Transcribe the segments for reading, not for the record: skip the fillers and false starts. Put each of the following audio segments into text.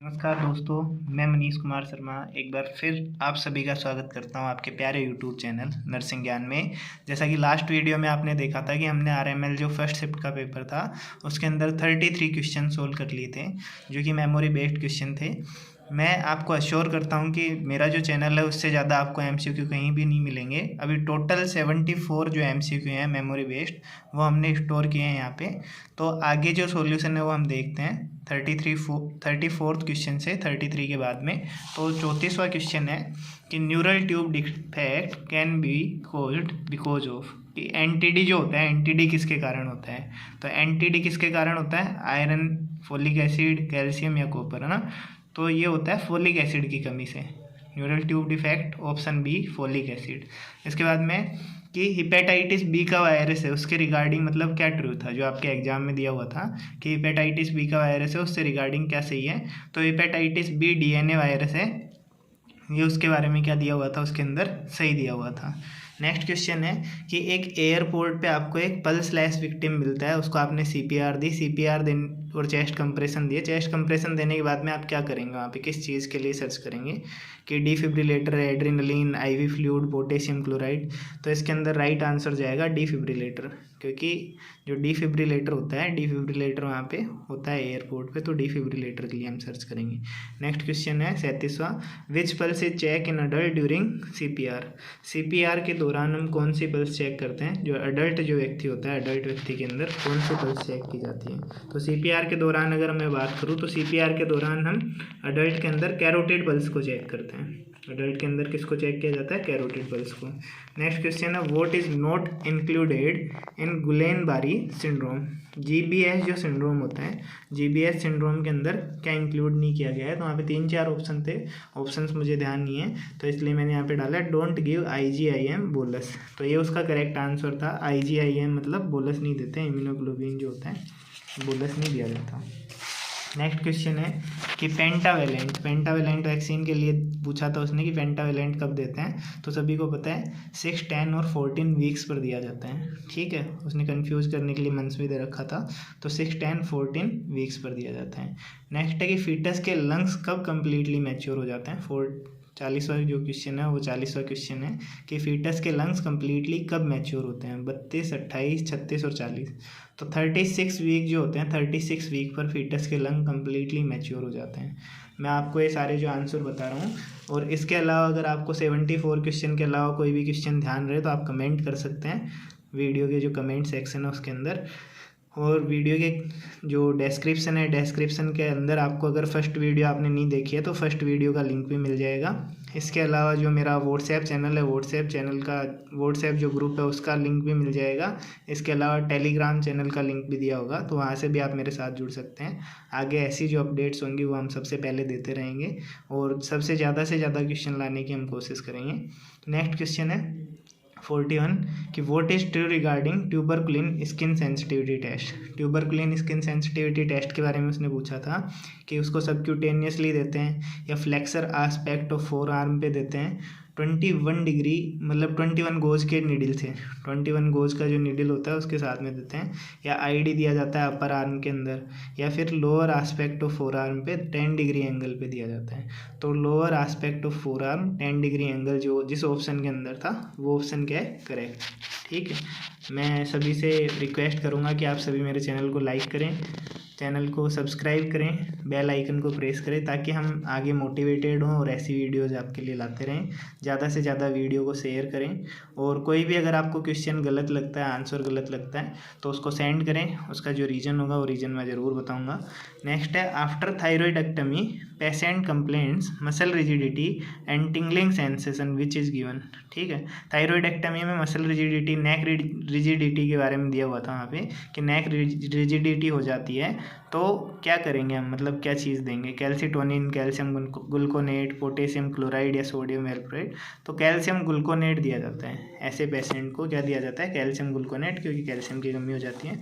नमस्कार दोस्तों, मैं मनीष कुमार शर्मा एक बार फिर आप सभी का स्वागत करता हूं आपके प्यारे यूट्यूब चैनल नर्सिंग ज्ञान में। जैसा कि लास्ट वीडियो में आपने देखा था कि हमने आरएमएल जो फर्स्ट शिफ्ट का पेपर था उसके अंदर 33 क्वेश्चन सोल्व कर लिए थे, जो कि मेमोरी बेस्ड क्वेश्चन थे। मैं आपको अश्योर करता हूं कि मेरा जो चैनल है उससे ज़्यादा आपको एमसीक्यू कहीं भी नहीं मिलेंगे। अभी टोटल 74 जो एमसीक्यू हैं मेमोरी बेस्ड वो हमने स्टोर किए हैं यहाँ पे। तो आगे जो सॉल्यूशन है वो हम देखते हैं 34th क्वेश्चन से 33 के बाद में। तो 34वां क्वेश्चन है कि neural tube defect can be caused because of. कि एनटीडी जो होता है, एनटीडी किसके कारण होता है? तो एनटीडी किसके कारण होता है? आयरन, फोलिक एसिड, कैल्शियम या कॉपर, है ना। तो ये होता है फोलिक एसिड की कमी से। Neural tube defect option B folic acid. इसके बाद में कि हिपेटाइटिस बी का वायरस है उसके रिगार्डिंग मतलब क्या ट्रू था, जो आपके एग्जाम में दिया हुआ था कि हिपेटाइटिस बी का वायरस है उससे रिगार्डिंग क्या सही है। तो हिपेटाइटिस बी डीएनए वायरस है, ये उसके बारे में क्या दिया हुआ था, उसके अंदर सही दिया हुआ था। नेक्स्ट क्वेश्चन है कि एक एयरपोर्ट पे आपको एक पल्स लैस विक्टिम मिलता है, उसको आपने सीपीआर दी, सीपीआर देन और चेस्ट कंप्रेशन दिए। चेस्ट कंप्रेशन देने के बाद में आप क्या करेंगे, वहाँ पे किस चीज़ के लिए सर्च करेंगे कि defibrillator, adrenaline, IV fluid, potassium chloride. तो इसके अंदर राइट आंसर जाएगा डिफिब्रिलेटर, क्योंकि जो डिफिब्रिलेटर होता है, डिफिब्रिलेटर वहाँ पे होता है एयरपोर्ट पे, तो डिफिब्रिलेटर के लिए हम सर्च करेंगे। नेक्स्ट क्वेश्चन है 37वां, which pulse is check in adult during CPR. CPR के दौरान हम कौन सी पल्स चेक करते हैं? जो अडल्ट जो व्यक्ति होता है, अडल्ट व्यक्ति के अंदर कौन सी पल्स चेक की जाती है? तो सीपीआर के दौरान अगर मैं बात करूँ तो सीपीआर के दौरान हम अडल्ट के अंदर कैरोटिड पल्स को चेक करते हैं। अडल्ट के अंदर किसको चेक किया जाता है? कैरोटिड पल्स को। नेक्स्ट क्वेश्चन है what is not included in Guillain Barre syndrome. GBS जो सिंड्रोम होता है, जीबीएस सिंड्रोम के अंदर क्या इंक्लूड नहीं किया गया है? तो वहाँ पे 3-4 ऑप्शन थे, ऑप्शंस मुझे ध्यान नहीं है तो इसलिए मैंने यहाँ पे डाला डोंट गिव आईजीआईएम बोलस। तो ये उसका करेक्ट आंसर था। आईजीआईएम मतलब बोलस नहीं देते, इम्यूनोग्लोबिन जो होता है बोलस नहीं दिया जाता। नेक्स्ट क्वेश्चन है कि पेंटावेलेंट वैक्सीन के लिए पूछा था उसने कि पेंटावेलेंट कब देते हैं। तो सभी को पता है 6, 10 और 14 वीक्स पर दिया जाता है, ठीक है। उसने कंफ्यूज करने के लिए मंथ्स भी दे रखा था, तो 6, 10, 14 वीक्स पर दिया जाता है। नेक्स्ट है कि फीटस के लंग्स कब कम्प्लीटली मैच्योर हो जाते हैं। 40वां जो क्वेश्चन है वो 40वां क्वेश्चन है कि फीटस के लंग्स कम्प्लीटली कब मैच्योर होते हैं। 32, 28, 36 और 40। तो 36 वीक जो होते हैं, 36 वीक पर फीटस के लंग कम्प्लीटली मैच्योर हो जाते हैं। मैं आपको ये सारे जो आंसर बता रहा हूँ, और इसके अलावा अगर आपको 74 क्वेश्चन के अलावा कोई भी क्वेश्चन ध्यान रहे तो आप कमेंट कर सकते हैं वीडियो के जो कमेंट सेक्शन है उसके अंदर। और वीडियो के जो डिस्क्रिप्शन है, डिस्क्रिप्शन के अंदर आपको अगर फर्स्ट वीडियो आपने नहीं देखी है तो फर्स्ट वीडियो का लिंक भी मिल जाएगा। इसके अलावा जो मेरा व्हाट्सएप चैनल है, व्हाट्सएप चैनल का व्हाट्सएप जो ग्रुप है उसका लिंक भी मिल जाएगा। इसके अलावा टेलीग्राम चैनल का लिंक भी दिया होगा, तो वहाँ से भी आप मेरे साथ जुड़ सकते हैं। आगे ऐसी जो अपडेट्स होंगी वो हम सबसे पहले देते रहेंगे और सबसे ज़्यादा से ज़्यादा क्वेश्चन लाने की हम कोशिश करेंगे। नेक्स्ट क्वेश्चन है 41 कि what is true regarding tuberculin skin sensitivity test. Tuberculin skin sensitivity test के बारे में उसने पूछा था कि उसको सबक्यूटेनियसली देते हैं या flexor aspect of four arm पे देते हैं। 21 डिग्री मतलब 21 गोज के निडल से, 21 गोज का जो निडल होता है उसके साथ में देते हैं, या आईडी दिया जाता है अपर आर्म के अंदर, या फिर lower aspect of four arm पे 10 डिग्री एंगल पे दिया जाता है। तो lower aspect of four arm 10 degree angle जो जिस ऑप्शन के अंदर था वो ऑप्शन क्या है? करेक्ट, ठीक है। मैं सभी से रिक्वेस्ट करूँगा कि आप सभी मेरे चैनल को लाइक करें, चैनल को सब्सक्राइब करें, बेल आइकन को प्रेस करें ताकि हम आगे मोटिवेटेड हों और ऐसी वीडियोज़ आपके लिए लाते रहें। ज़्यादा से ज़्यादा वीडियो को शेयर करें, और कोई भी अगर आपको क्वेश्चन गलत लगता है, आंसर गलत लगता है तो उसको सेंड करें, उसका जो रीज़न होगा वो रीज़न मैं ज़रूर बताऊँगा। नेक्स्ट है after thyroidectomy patient complaints muscle rigidity and tingling sensation which is given, ठीक है। थायरॉइडेक्टमी में मसल रिजिडिटी, नेक रिजिडिटी के बारे में दिया हुआ था वहाँ पे कि नेक रिजिडिटी हो जाती है तो क्या करेंगे हम, मतलब क्या चीज़ देंगे? Calcitonin, calcium gluconate, potassium chloride या सोडियम वेलप्रोइड। तो कैल्शियम ग्लूकोनेट दिया जाता है ऐसे पेशेंट को। क्या दिया जाता है? कैल्शियम ग्लूकोनेट, क्योंकि कैल्शियम की कमी हो जाती है।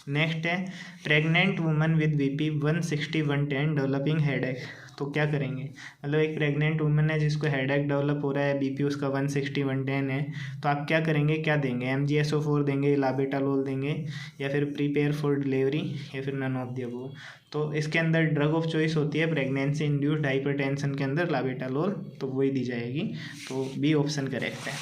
नेक्स्ट है pregnant woman with BP 160/110 developing headache, तो क्या करेंगे, मतलब एक प्रेग्नेंट वुमन है जिसको हेडेक डेवलप हो रहा है, बीपी उसका 160/110 है, तो आप क्या करेंगे, क्या देंगे, MgSO4 देंगे, लाबेटालोल देंगे, या फिर प्रीपेयर फॉर डिलीवरी, या फिर नन ऑफ द अबव। तो इसके अंदर ड्रग ऑफ चॉइस होती है प्रेगनेंसी इंड्यूस्ड हाइपरटेंशन के अंदर लाबेटालोल, तो वही दी जाएगी, तो बी ऑप्शन करेक्ट है।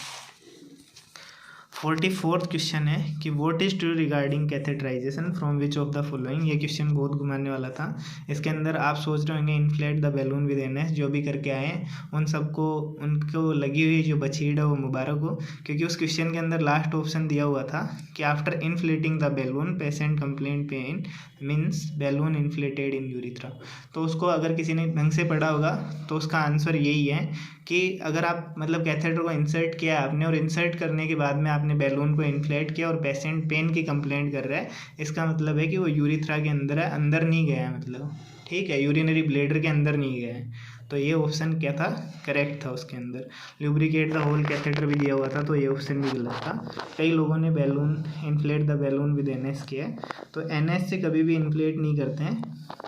44th क्वेश्चन है कि what is true regarding catheterization from which of the following, ये क्वेश्चन बहुत घुमाने वाला था। इसके अंदर आप सोच रहे होंगे inflate the balloon with NS, जो भी करके आए उन सबको उनको लगी हुई जो बछीड़ है वो मुबारक हो, क्योंकि उस क्वेश्चन के अंदर लास्ट ऑप्शन दिया हुआ था कि after inflating the balloon patient complain pain means balloon inflated in urethra. तो उसको अगर किसी ने ढंग से पढ़ा होगा तो उसका आंसर यही है कि अगर आप मतलब कैथेटर को इंसर्ट किया आपने और इंसर्ट करने के बाद में आपने बैलून को इन्फ्लेट किया और पेशेंट पेन की कंप्लेंट कर रहा है, इसका मतलब है कि वो यूरिथ्रा के अंदर है, अंदर नहीं गया है, मतलब ठीक है, यूरिनरी ब्लेडर के अंदर नहीं गया है। तो ये ऑप्शन क्या था, करेक्ट था। उसके अंदर ल्यूब्रिकेट द होल कैथेटर भी दिया हुआ था, तो ये ऑप्शन भी गलत था। कई लोगों ने balloon inflate the balloon with NS किया है, तो NS से कभी भी इन्फ्लेट नहीं करते हैं,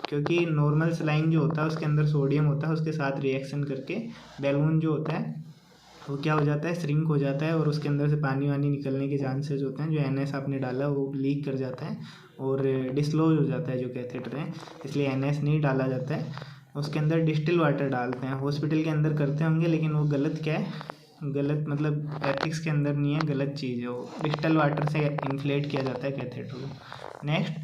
क्योंकि नॉर्मल सलाइन जो होता है उसके अंदर सोडियम होता है, उसके साथ रिएक्शन करके बैलून जो होता है वो क्या हो जाता है, श्रिंक हो जाता है, और उसके अंदर से पानी वानी निकलने के चांसेस होते हैं। जो NS आपने डाला वो लीक कर जाता है और डिस्लॉज हो जाता है जो कैथेटर है, इसलिए NS नहीं डाला जाता है। उसके अंदर डिस्टिल वाटर डालते हैं, हॉस्पिटल के अंदर करते होंगे, लेकिन वो गलत क्या है, गलत मतलब एथिक्स के अंदर नहीं है, गलत चीज़ है वो। डिस्टिल वाटर से इन्फ्लेट किया जाता है कैथेटर को। Next,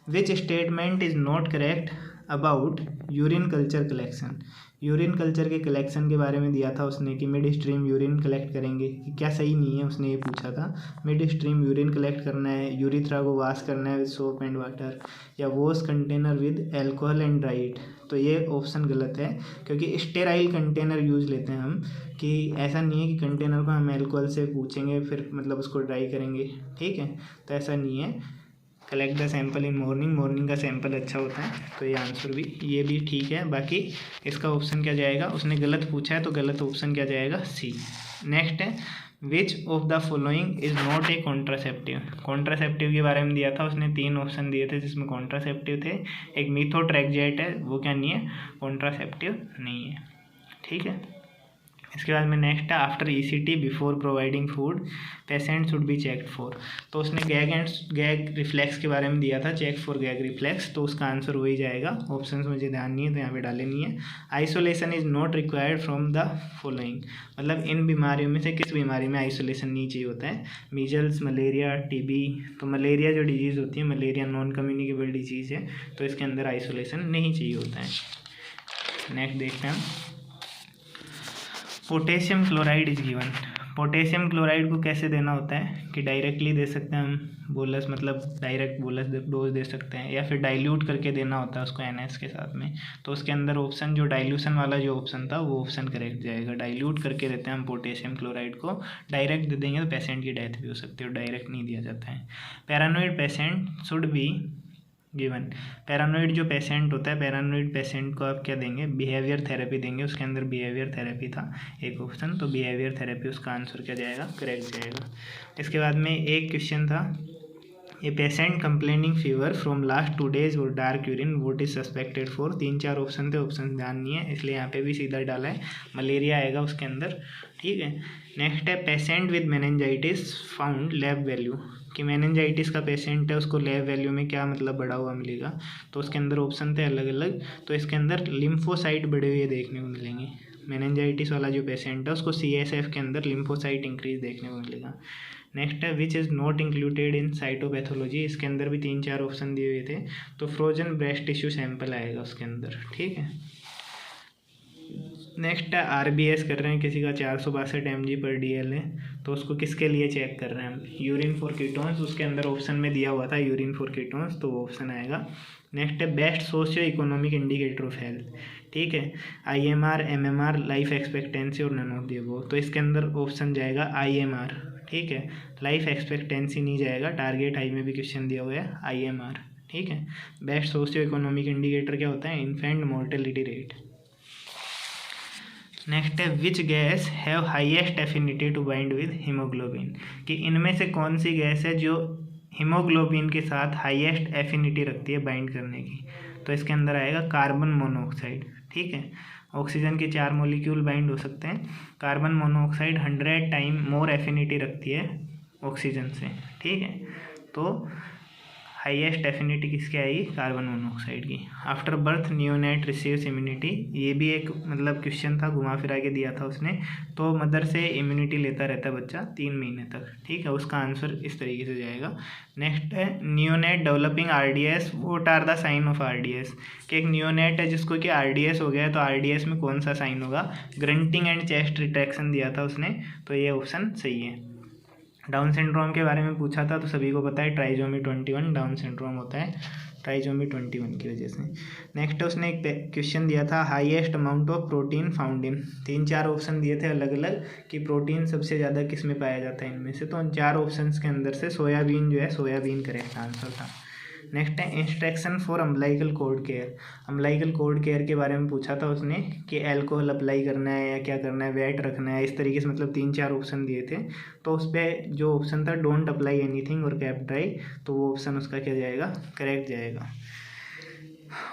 which statement is not correct about urine culture collection. Urine culture के कलेक्शन के बारे में दिया था उसने कि मिड स्ट्रीम यूरिन कलेक्ट करेंगे, कि क्या सही नहीं है, उसने ये पूछा था। मिड स्ट्रीम यूरिन कलेक्ट करना है, यूरिथ्रा को वॉश करना है विद सोप एंड वाटर, या wash container with alcohol and dry it, तो ये ऑप्शन गलत है, क्योंकि स्टेराइल कंटेनर यूज़ लेते हैं हम, कि ऐसा नहीं है कि कंटेनर को हम एल्कोहल से पूछेंगे फिर मतलब उसको ड्राई करेंगे, ठीक है, तो ऐसा नहीं है। Collect the sample in morning, morning का सैंपल अच्छा होता है, तो ये आंसर भी ये भी ठीक है। बाकी इसका ऑप्शन क्या जाएगा, उसने गलत पूछा है तो गलत ऑप्शन क्या जाएगा, C। नेक्स्ट है विच of the following is not a contraceptive. Contraceptive के बारे में दिया था उसने, 3 ऑप्शन दिए थे जिसमें कॉन्ट्रासेप्टिव थे। एक मीथोट्रेक्जेट है, वो क्या नहीं है, कॉन्ट्रासेप्टिव नहीं है, ठीक है। इसके बाद में नेक्स्ट है after ECT before providing food patient should be checked for, तो उसने गैग रिफ्लेक्स के बारे में दिया था, चेक फॉर गैग रिफ्लेक्स, तो उसका आंसर वही जाएगा। ऑप्शन मुझे ध्यान नहीं है तो यहाँ पे डाले नहीं है। Isolation is not required from the following, मतलब इन बीमारियों में से किस बीमारी में आइसोलेशन नहीं चाहिए होता है, मीजल्स, मलेरिया, TB। तो मलेरिया जो डिजीज़ होती है, मलेरिया नॉन कम्युनिकेबल डिजीज़ है, तो इसके अंदर आइसोलेशन नहीं चाहिए होता है। नेक्स्ट देखते हैं potassium chloride is given. Potassium chloride को कैसे देना होता है कि डायरेक्टली दे सकते हैं हम, बोलस मतलब डायरेक्ट बोलस डोज दे सकते हैं, या फिर डाइल्यूट करके देना होता है उसको NS के साथ में। तो उसके अंदर ऑप्शन जो डाइल्यूशन वाला जो ऑप्शन था वो ऑप्शन करेक्ट जाएगा। डाइल्यूट करके देते हैं हम पोटेशियम क्लोराइड को, डायरेक्ट दे देंगे तो पेशेंट की डेथ भी हो सकती है, डायरेक्ट नहीं दिया जाता है। Paranoid patient should be given. Paranoid जो पेशेंट होता है, पैरानोइड पेशेंट को आप क्या देंगे, बिहेवियर थेरेपी देंगे। उसके अंदर बिहेवियर थेरेपी था एक ऑप्शन, तो बिहेवियर थेरेपी उसका आंसर क्या जाएगा, करेक्ट जाएगा। इसके बाद में एक क्वेश्चन था, a patient complaining fever from last 2 days और dark urine vote is suspected for. 3-4 option थे, ऑप्शन ध्यान नहीं है इसलिए यहाँ पे भी सीधा डाला है, मलेरिया आएगा उसके अंदर, ठीक है। नेक्स्ट है patient with meningitis found lab value, कि मेनिंजाइटिस का पेशेंट है उसको लैब वैल्यू में क्या मतलब बढ़ा हुआ मिलेगा, तो उसके अंदर ऑप्शन थे अलग अलग, तो इसके अंदर लिम्फोसाइट बढ़े हुए देखने को मिलेंगे। मेनिंजाइटिस वाला जो पेशेंट है उसको CSF के अंदर लिम्फोसाइट इंक्रीज देखने को मिलेगा। नेक्स्ट है which is not included in cytopathology, इसके अंदर भी 3-4 ऑप्शन दिए हुए थे, तो फ्रोजन ब्रेस्ट टिश्यू सैंपल आएगा उसके अंदर, ठीक है। नेक्स्ट है RBS कर रहे हैं किसी का 462 mg/dl है, तो उसको किसके लिए चेक कर रहे हैं हम, यूरिन फॉर कीटोन्स, उसके अंदर ऑप्शन में दिया हुआ था यूरिन फॉर कीटोन्स, तो वो ऑप्शन आएगा। नेक्स्ट है best socio economic indicator of health, ठीक है, IMR, MMR, लाइफ एक्सपेक्टेंसी और नन ऑफ द अबव, तो इसके अंदर ऑप्शन जाएगा IMR, ठीक है। लाइफ एक्सपेक्टेंसी नहीं जाएगा, टारगेट हाई में भी क्वेश्चन दिया हुआ है IMR, ठीक है। बेस्ट सोशियो इकोनॉमिक इंडिकेटर क्या होता है, इन्फेंट मोर्टेलिटी रेट। नेक्स्ट है which gas have highest affinity to bind with haemoglobin, कि इनमें से कौन सी गैस है जो हीमोग्लोबिन के साथ हाईएस्ट एफिनिटी रखती है बाइंड करने की, तो इसके अंदर आएगा कार्बन मोनोऑक्साइड। ठीक है, ऑक्सीजन के 4 मॉलिक्यूल बाइंड हो सकते हैं, carbon monoxide 100 time more affinity रखती है ऑक्सीजन से। ठीक है, तो हाईएस्ट एफिनिटी किसकी आएगी, कार्बन मोनोऑक्साइड की। After birth neonate receives immunity, ये भी एक मतलब क्वेश्चन था, घुमा फिरा के दिया था उसने। तो मदर से इम्यूनिटी लेता रहता है बच्चा 3 महीने तक। ठीक है, उसका आंसर इस तरीके से जाएगा। नेक्स्ट है neonate developing RDS, what are the sign of RDS, कि एक नियोनेट है जिसको कि आरडीएस हो गया है, तो आरडीएस में कौन सा साइन होगा, ग्रंटिंग एंड चेस्ट रिट्रैक्शन दिया था उसने, तो ये ऑप्शन सही है। डाउन सिंड्रोम के बारे में पूछा था, तो सभी को पता है ट्राइजोमी 21 डाउन सिंड्रोम होता है, ट्राइजोमी 21 की वजह से। नेक्स्ट उसने एक क्वेश्चन दिया था, highest amount of protein found in, 3-4 option दिए थे अलग अलग कि प्रोटीन सबसे ज़्यादा किस में पाया जाता है इनमें से, तो उन 4 ऑप्शंस के अंदर से सोयाबीन जो है, सोयाबीन करेक्ट आंसर था। नेक्स्ट है instruction for umbilical cord care, umbilical cord care के बारे में पूछा था उसने कि अल्कोहल अप्लाई करना है या क्या करना है, वेट रखना है, इस तरीके से मतलब 3-4 ऑप्शन दिए थे। तो उस पर जो ऑप्शन था डोंट अप्लाई एनीथिंग और कैप ड्राई, तो वो ऑप्शन उसका क्या जाएगा, करेक्ट जाएगा।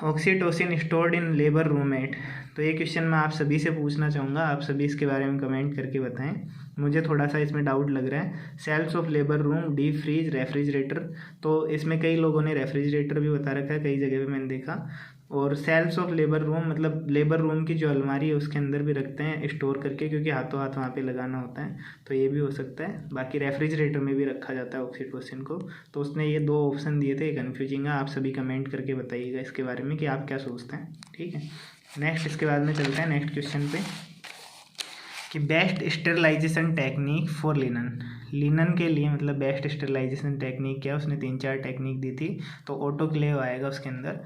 Oxytocin stored in labour room at, तो ये क्वेश्चन मैं आप सभी से पूछना चाहूँगा, आप सभी इसके बारे में कमेंट करके बताएं, मुझे थोड़ा सा इसमें डाउट लग रहा है। Cells of labour room, deep freeze, refrigerator, तो इसमें कई लोगों ने रेफ्रिजरेटर भी बता रखा है, कई जगह पे मैंने देखा। और सेल्स ऑफ लेबर रूम मतलब लेबर रूम की जो अलमारी है उसके अंदर भी रखते हैं स्टोर करके, क्योंकि हाथों हाथ वहाँ पे लगाना होता है, तो ये भी हो सकता है। बाकी रेफ्रिजरेटर में भी रखा जाता है ऑक्सीटोसिन को। तो उसने ये 2 ऑप्शन दिए थे, कन्फ्यूजिंग है, आप सभी कमेंट करके बताइएगा इसके बारे में कि आप क्या सोचते हैं। ठीक है, नेक्स्ट इसके बाद में चलते हैं नेक्स्ट क्वेश्चन पे कि best sterilization technique for linen, linen के लिए मतलब बेस्ट स्टेरिलाइजेशन टेक्निक क्या, उसने 3-4 टेक्निक दी थी, तो ऑटोक्लेव आएगा उसके अंदर।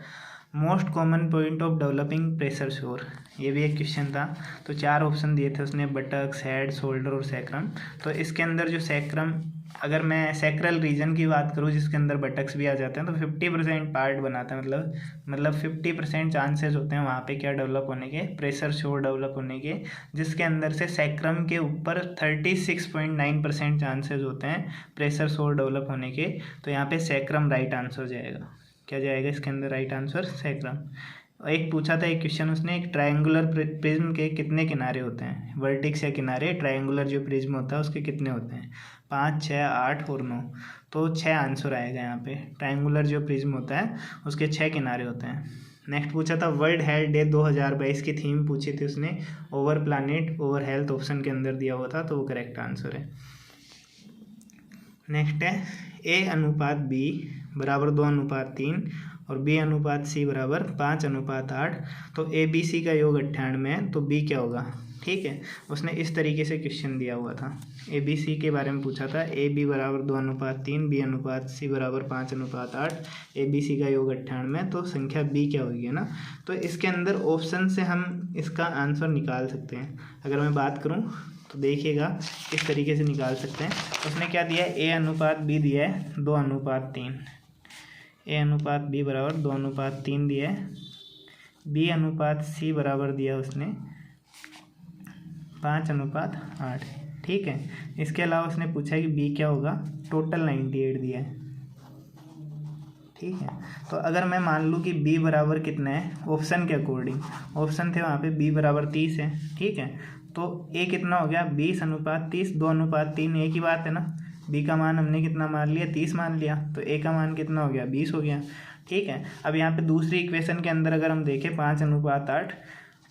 Most common point of developing pressure sure, ये भी एक क्वेश्चन था, तो 4 ऑप्शन दिए थे उसने, बटक्स, हेड, शोल्डर और सैक्रम। तो इसके अंदर जो सैक्रम, अगर मैं सैक्रल रीजन की बात करूँ जिसके अंदर बटक्स भी आ जाते हैं, तो 50% पार्ट बनाता है, मतलब 50% चांसेस होते हैं वहाँ पे क्या डेवलप होने के, प्रेशर श्योर डेवलप होने के, जिसके अंदर से सैक्रम के ऊपर 36.9% चांसेस होते हैं प्रेशर श्योर डेवलप होने के। तो यहाँ पे सैक्रम राइट आंसर जाएगा, क्या जाएगा इसके अंदर राइट आंसर, सैक्रम। एक पूछा था एक क्वेश्चन उसने, एक ट्रायंगुलर प्रिज्म के कितने किनारे होते हैं, वर्टिक्स या किनारे, ट्रायंगुलर जो प्रिज्म होता है उसके कितने होते हैं, 5, 6, 8 और 9, तो 6 आंसर आएगा यहाँ पे। ट्रायंगुलर जो प्रिज्म होता है उसके 6 किनारे होते हैं। नेक्स्ट पूछा था वर्ल्ड हेल्थ डे 2022 की थीम पूछी थी उसने, over planet over health option के अंदर दिया हुआ था, तो वो करेक्ट आंसर है। नेक्स्ट है A/B बराबर 2/3 और B/C बराबर 5/8, तो ABC का योग 98 है, तो B क्या होगा। ठीक है, उसने इस तरीके से क्वेश्चन दिया हुआ था, ABC के बारे में पूछा था, AB बराबर 2/3, B/C बराबर 5/8, ABC का योग 98, तो संख्या B क्या होगी ना। तो इसके अंदर ऑप्शन से हम इसका आंसर निकाल सकते हैं। अगर मैं बात करूँ तो देखिएगा किस तरीके से निकाल सकते हैं। उसने क्या दिया है, A/B दिया है 2/3, A/B बराबर 2/3 दिया है, B/C बराबर दिया उसने 5/8। ठीक है, इसके अलावा उसने पूछा है कि B क्या होगा, टोटल 98 दिया है। ठीक है, तो अगर मैं मान लूँ कि B बराबर कितना है ऑप्शन के अकॉर्डिंग, ऑप्शन थे वहाँ पे B बराबर 30 है। ठीक है, तो A कितना हो गया 20/30, 2/3 एक ही बात है ना। B का मान हमने कितना मान लिया, 30 मान लिया, तो A का मान कितना हो गया 20 हो गया। ठीक है, अब यहाँ पे दूसरी इक्वेशन के अंदर अगर हम देखें 5/8,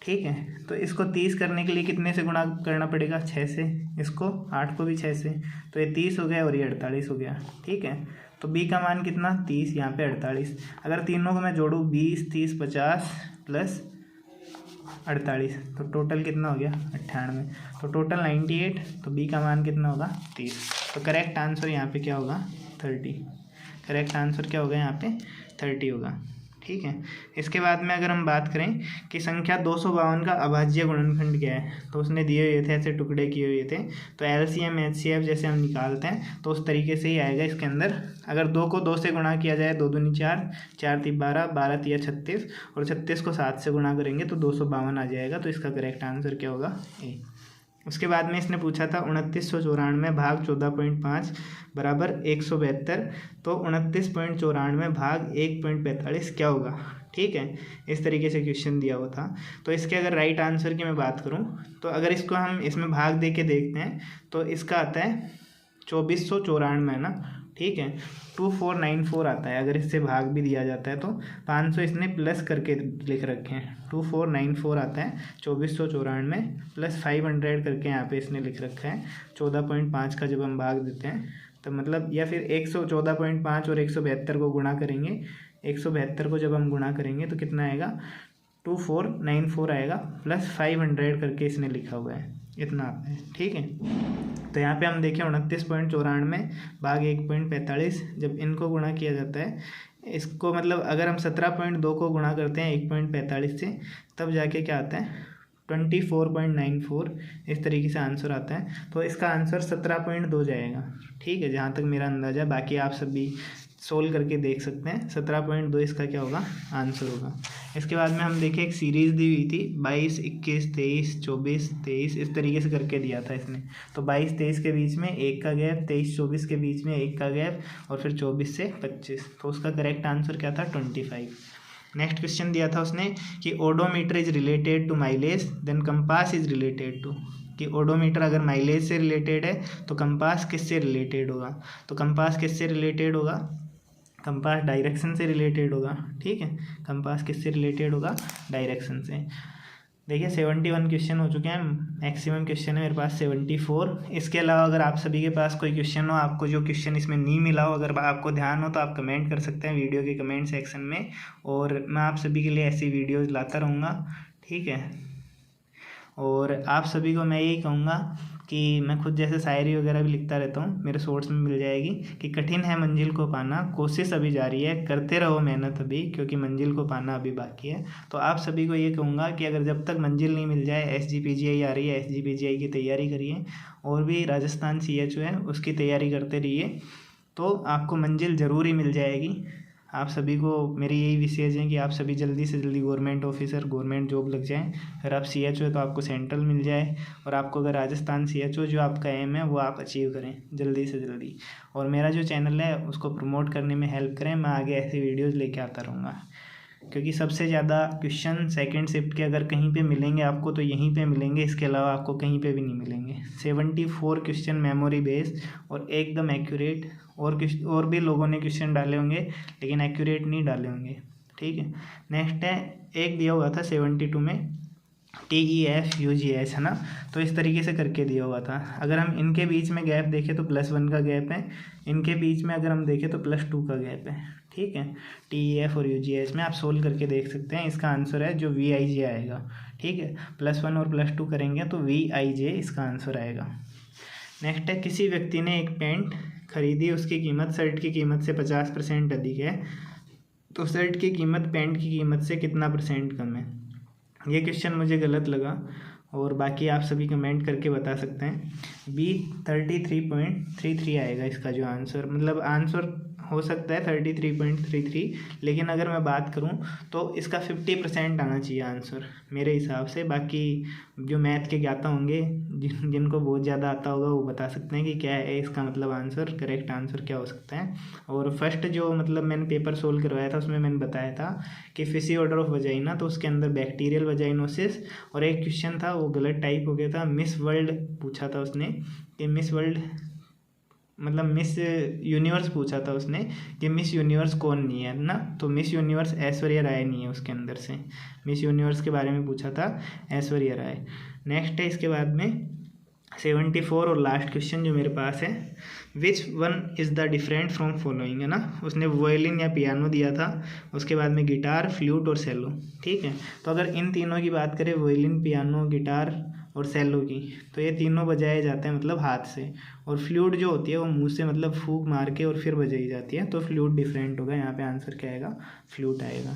ठीक है, तो इसको 30 करने के लिए कितने से गुणा करना पड़ेगा, 6 से, इसको 8 को भी 6 से, तो ये 30 हो गया और ये 48 हो गया। ठीक है, तो B का मान कितना 30, यहाँ पे 48, अगर तीनों को मैं जोड़ूँ 20, 30, 50 प्लस 48, तो टोटल कितना हो गया 98, तो टोटल 98, तो B का मान कितना होगा 30, तो करेक्ट आंसर यहाँ पे क्या होगा 30, करेक्ट आंसर क्या होगा यहाँ पे 30 होगा। ठीक है, इसके बाद में अगर हम बात करें कि संख्या 252 का अभाज्य गुणनखंड क्या है, तो उसने दिए हुए थे ऐसे टुकड़े किए हुए थे, तो LCM HCF जैसे हम निकालते हैं तो उस तरीके से ही आएगा इसके अंदर। अगर 2 को 2 से गुणा किया जाए 2 दूनी 4, 4 3 12, 12 3 36 और 36 को 7 से गुणा करेंगे तो 252 आ जाएगा, तो इसका करेक्ट आंसर क्या होगा ए। उसके बाद में इसने पूछा था 2994 भाग 14.5 बराबर 172, तो 29.94 भाग 1.45 क्या होगा। ठीक है, इस तरीके से क्वेश्चन दिया हुआ था। तो इसके अगर राइट आंसर की मैं बात करूं तो अगर इसको हम इसमें भाग दे के देखते हैं तो इसका आता है 2494 ना। ठीक है, 2494 आता है। अगर इससे भाग भी दिया जाता है तो 500 इसने प्लस करके लिख रखे हैं। 2494 आता है 2494 प्लस 500 करके यहाँ पे इसने लिख रखा है। 14.5 का जब हम भाग देते हैं तो मतलब, या फिर 114.5 और 172 को गुणा करेंगे। 172 को जब हम गुणा करेंगे तो कितना आएगा, 2494 आएगा प्लस 500 करके इसने लिखा हुआ है, इतना आता है। ठीक है, तो यहाँ पे हम देखें 29.94 भाग 1.45, जब इनको गुणा किया जाता है, इसको मतलब अगर हम 17.2 को गुणा करते हैं 1.45 से, तब जाके क्या आता है 24.94, इस तरीके से आंसर आता है। तो इसका आंसर 17.2 जाएगा। ठीक है, जहाँ तक मेरा अंदाज़ा, बाकी आप सभी सोल्व करके देख सकते हैं। 17.2 इसका क्या होगा, आंसर होगा। इसके बाद में हम देखें एक सीरीज़ दी हुई थी 22, 21, 23, 24, 23, इस तरीके से करके दिया था इसने। तो 22, 23 के बीच में 1 का गैप, 23, 24 के बीच में 1 का गैप, और फिर 24 से 25। तो उसका करेक्ट आंसर क्या था, 25। नेक्स्ट क्वेश्चन दिया था उसने कि odometer is related to mileage then compass is related to, कि ओडोमीटर अगर माइलेज से रिलेटेड है तो कंपास किससे रिलेटेड होगा। तो कंपास किससे रिलेटेड होगा, कंपास डायरेक्शन से रिलेटेड होगा। ठीक है, कंपास किससे रिलेटेड होगा, डायरेक्शन से। देखिए 71 क्वेश्चन हो चुके हैं, मैक्सिमम क्वेश्चन है मेरे पास 74। इसके अलावा अगर आप सभी के पास कोई क्वेश्चन हो, आपको जो क्वेश्चन इसमें नहीं मिला हो, अगर आपको ध्यान हो तो आप कमेंट कर सकते हैं वीडियो के कमेंट सेक्शन में, और मैं आप सभी के लिए ऐसी वीडियोज़ लाता रहूँगा। ठीक है, और आप सभी को मैं यही कहूँगा कि मैं खुद जैसे शायरी वगैरह भी लिखता रहता हूँ, मेरे सोर्स में मिल जाएगी, कि कठिन है मंजिल को पाना, कोशिश अभी जारी है, करते रहो मेहनत अभी, क्योंकि मंजिल को पाना अभी बाकी है। तो आप सभी को ये कहूँगा कि अगर जब तक मंजिल नहीं मिल जाए, SGPGI आ रही है, SGPGI की तैयारी करिए, और भी राजस्थान CHO है उसकी तैयारी करते रहिए, तो आपको मंजिल ज़रूर ही मिल जाएगी। आप सभी को मेरी यही विशेष है कि आप सभी जल्दी से जल्दी गवर्नमेंट ऑफिसर, गवर्नमेंट जॉब लग जाएं। अगर आप CHO है तो आपको सेंट्रल मिल जाए, और आपको अगर राजस्थान CHO जो आपका एम है वो आप अचीव करें जल्दी से जल्दी। और मेरा जो चैनल है उसको प्रमोट करने में हेल्प करें, मैं आगे ऐसी वीडियोज़ लेके आता रहूँगा, क्योंकि सबसे ज़्यादा क्वेश्चन सेकंड शिफ्ट के अगर कहीं पे मिलेंगे आपको तो यहीं पे मिलेंगे, इसके अलावा आपको कहीं पे भी नहीं मिलेंगे। 74 क्वेश्चन मेमोरी बेस्ड और एकदम एक्यूरेट, और भी लोगों ने क्वेश्चन डाले होंगे लेकिन एक्यूरेट नहीं डाले होंगे। ठीक है, नेक्स्ट है एक दिया हुआ था 72 में TEF UGS है ना, तो इस तरीके से करके दिया हुआ था। अगर हम इनके बीच में गैप देखें तो +1 का गैप है, इनके बीच में अगर हम देखें तो +2 का गैप है। ठीक है, TEF और UGS में आप सोल्व करके देख सकते हैं। इसका आंसर है जो VIJ आएगा। ठीक है, +1 और +2 करेंगे तो VIJ इसका आंसर आएगा। नेक्स्ट है किसी व्यक्ति ने एक पेंट खरीदी, उसकी कीमत शर्ट की कीमत से 50% अधिक है, तो शर्ट की कीमत पेंट की कीमत से कितना % कम है। ये क्वेश्चन मुझे गलत लगा, और बाकी आप सभी कमेंट करके बता सकते हैं। B 33.33 आएगा इसका जो आंसर, मतलब आंसर हो सकता है 33.33, लेकिन अगर मैं बात करूं तो इसका 50% आना चाहिए आंसर मेरे हिसाब से। बाकी जो मैथ के ज्ञाता होंगे, जिनको बहुत ज़्यादा आता होगा, वो बता सकते हैं कि क्या है इसका मतलब आंसर, करेक्ट आंसर क्या हो सकता है। और फर्स्ट जो मतलब मैंने पेपर सोल्व करवाया था उसमें मैंने बताया था कि फिजियोलॉजी ऑफ वजाइना, तो उसके अंदर बैक्टीरियल वजाइनोसिस, और एक क्वेश्चन था वो गलत टाइप हो गया था, मिस वर्ल्ड पूछा था उसने, कि मिस वर्ल्ड मतलब मिस यूनिवर्स पूछा था उसने कि मिस यूनिवर्स कौन नहीं है ना, तो मिस यूनिवर्स ऐश्वर्या राय नहीं है उसके अंदर से। मिस यूनिवर्स के बारे में पूछा था, ऐश्वर्या राय। नेक्स्ट है इसके बाद में 74 और लास्ट क्वेश्चन जो मेरे पास है, which one is the different from following, है ना। उसने वायलिन या पियानो दिया था, उसके बाद में गिटार, फ्लूट और सेलो। ठीक है, तो अगर इन तीनों की बात करें, वायलिन, पियानो, गिटार और सेलो की, तो ये तीनों बजाए जाते हैं मतलब हाथ से, और फ्लूट जो होती है वो मुंह से मतलब फूंक मार के और फिर बजाई जाती है, तो फ्लूट डिफरेंट होगा। यहाँ पे आंसर क्या आएगा, फ्लूट आएगा।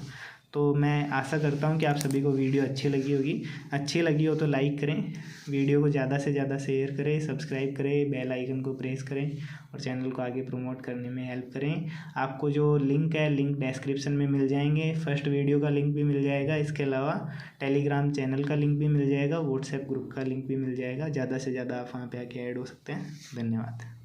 तो मैं आशा करता हूँ कि आप सभी को वीडियो अच्छी लगी होगी। अच्छी लगी हो तो लाइक करें, वीडियो को ज़्यादा से ज़्यादा शेयर करें, सब्सक्राइब करें, बेल आइकन को प्रेस करें और चैनल को आगे प्रमोट करने में हेल्प करें। आपको जो लिंक है, लिंक डिस्क्रिप्शन में मिल जाएंगे। फर्स्ट वीडियो का लिंक भी मिल जाएगा, इसके अलावा टेलीग्राम चैनल का लिंक भी मिल जाएगा, व्हाट्सएप ग्रुप का लिंक भी मिल जाएगा। ज़्यादा से ज़्यादा आप वहाँ पे आके ऐड हो सकते हैं। धन्यवाद।